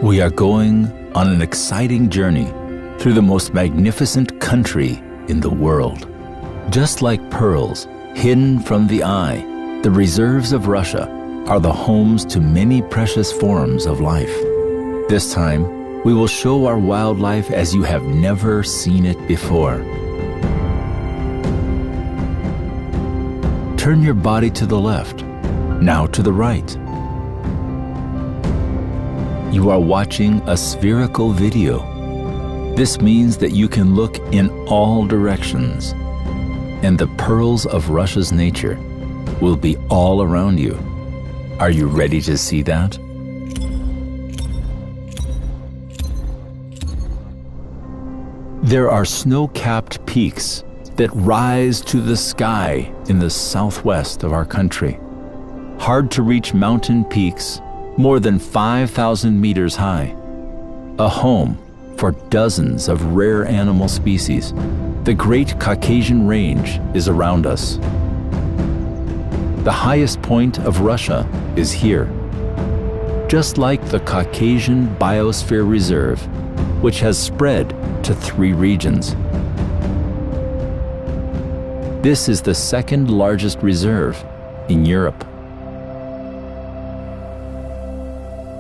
We are going on an exciting journey through the most magnificent country in the world. Just like pearls hidden from the eye, the reserves of Russia are the homes to many precious forms of life. This time, we will show our wildlife as you have never seen it before. Turn your body to the left, now to the right. You are watching a spherical video. This means that you can look in all directions, and the pearls of Russia's nature will be all around you. Are you ready to see that? There are snow-capped peaks that rise to the sky in the southwest of our country. Hard-to-reach mountain peaks more than 5,000 meters high. A home for dozens of rare animal species. The Great Caucasian Range is around us. The highest point of Russia is here. Just like the Caucasian Biosphere Reserve, which has spread to 3 regions. This is the second largest reserve in Europe.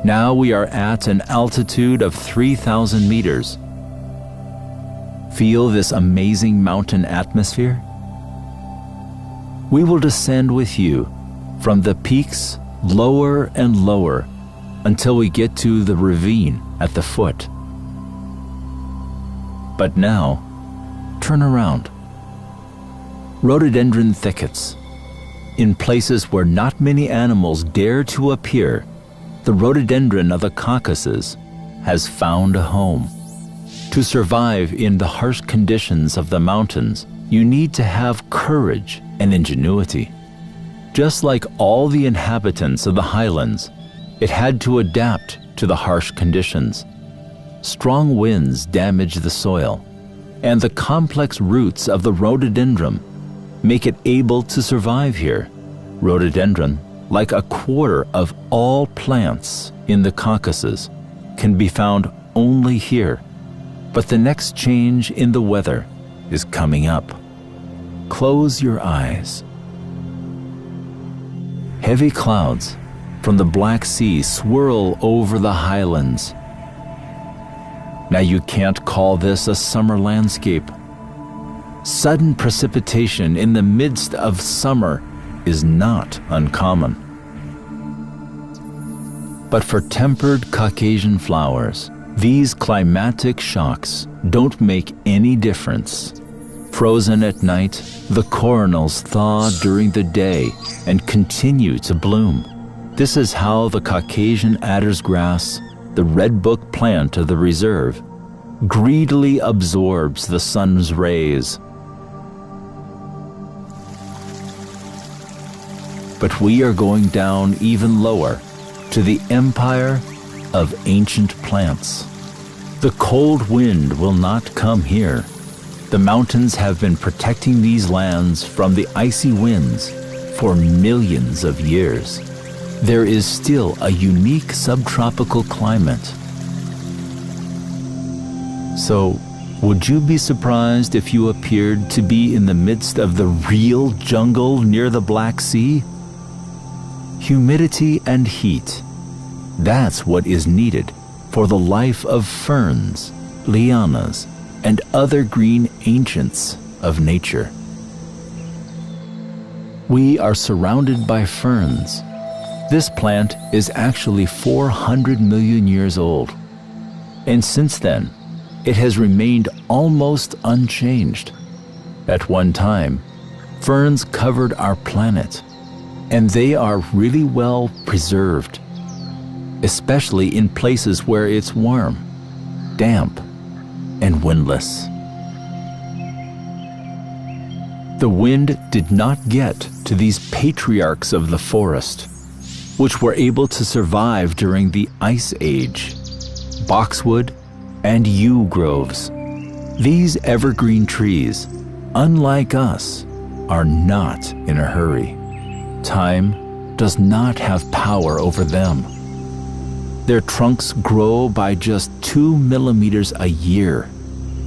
Now we are at an altitude of 3,000 meters. Feel this amazing mountain atmosphere? We will descend with you from the peaks lower and lower until we get to the ravine at the foot. But now, turn around. Rhododendron thickets. In places where not many animals dare to appear, the rhododendron of the Caucasus has found a home. To survive in the harsh conditions of the mountains, you need to have courage and ingenuity. Just like all the inhabitants of the highlands, it had to adapt to the harsh conditions. Strong winds damage the soil, and the complex roots of the rhododendron make it able to survive here. Rhododendron, like a quarter of all plants in the Caucasus, can be found only here. But the next change in the weather is coming up. Close your eyes. Heavy clouds from the Black Sea swirl over the highlands. Now you can't call this a summer landscape. Sudden precipitation in the midst of summer is not uncommon. But for tempered Caucasian flowers, these climatic shocks don't make any difference. Frozen at night, the coronals thaw during the day and continue to bloom. This is how the Caucasian adder's grass, the redbook plant of the reserve, greedily absorbs the sun's rays. But we are going down even lower to the empire of ancient plants. The cold wind will not come here. The mountains have been protecting these lands from the icy winds for millions of years. There is still a unique subtropical climate. So, would you be surprised if you appeared to be in the midst of the real jungle near the Black Sea? Humidity and heat. That's what is needed for the life of ferns, lianas, and other green ancients of nature. We are surrounded by ferns. This plant is actually 400 million years old. And since then, it has remained almost unchanged. At one time, ferns covered our planet, and they are really well preserved, especially in places where it's warm, damp, and windless. The wind did not get to these patriarchs of the forest, which were able to survive during the Ice Age. Boxwood and yew groves. These evergreen trees, unlike us, are not in a hurry. Time does not have power over them. Their trunks grow by just 2 millimeters a year.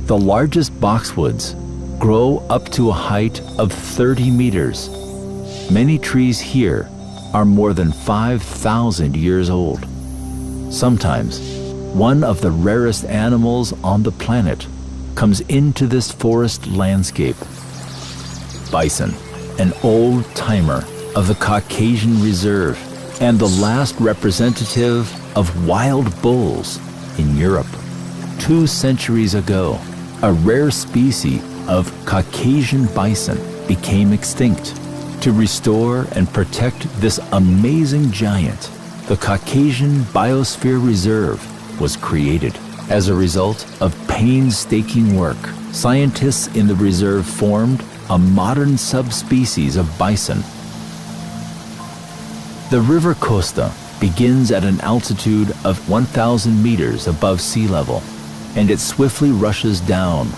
The largest boxwoods grow up to a height of 30 meters. Many trees here are more than 5,000 years old. Sometimes, one of the rarest animals on the planet comes into this forest landscape. Bison, an old-timer of the Caucasian Reserve and the last representative of wild bulls in Europe. 2 centuries ago, a rare species of Caucasian bison became extinct. To restore and protect this amazing giant, the Caucasian Biosphere Reserve was created. As a result of painstaking work, scientists in the reserve formed a modern subspecies of bison. The River Costa begins at an altitude of 1,000 meters above sea level, and it swiftly rushes down,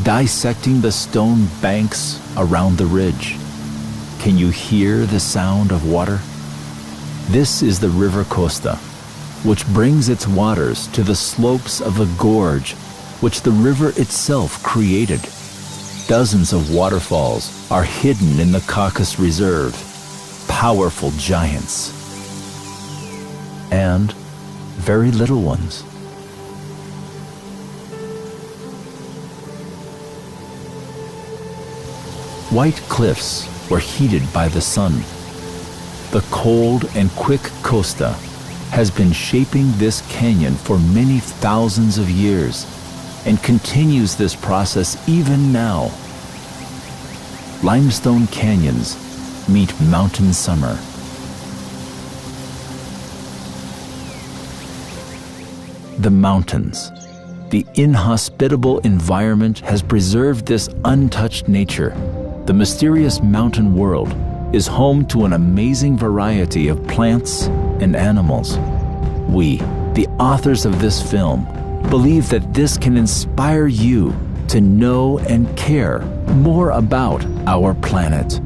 dissecting the stone banks around the ridge. Can you hear the sound of water? This is the River Costa, which brings its waters to the slopes of the gorge, which the river itself created. Dozens of waterfalls are hidden in the Caucasus Reserve, powerful giants, and very little ones. White cliffs were heated by the sun. The cold and quick costa has been shaping this canyon for many thousands of years and continues this process even now. Limestone canyons meet mountain summer. The mountains, the inhospitable environment has preserved this untouched nature. The mysterious mountain world is home to an amazing variety of plants and animals. We, the authors of this film, believe that this can inspire you to know and care more about our planet.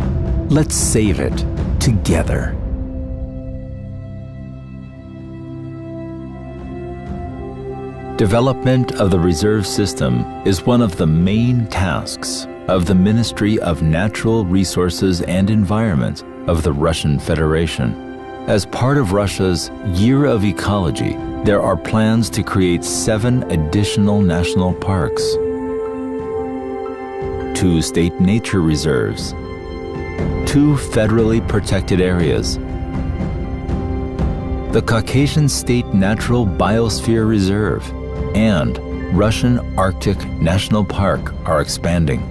Let's save it together. Development of the reserve system is one of the main tasks of the Ministry of Natural Resources and Environment of the Russian Federation. As part of Russia's Year of Ecology, there are plans to create 7 additional national parks, 2 state nature reserves, 2 federally protected areas. The Caucasian State Natural Biosphere Reserve and Russian Arctic National Park are expanding.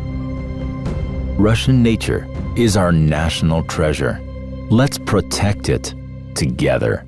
Russian nature is our national treasure. Let's protect it together.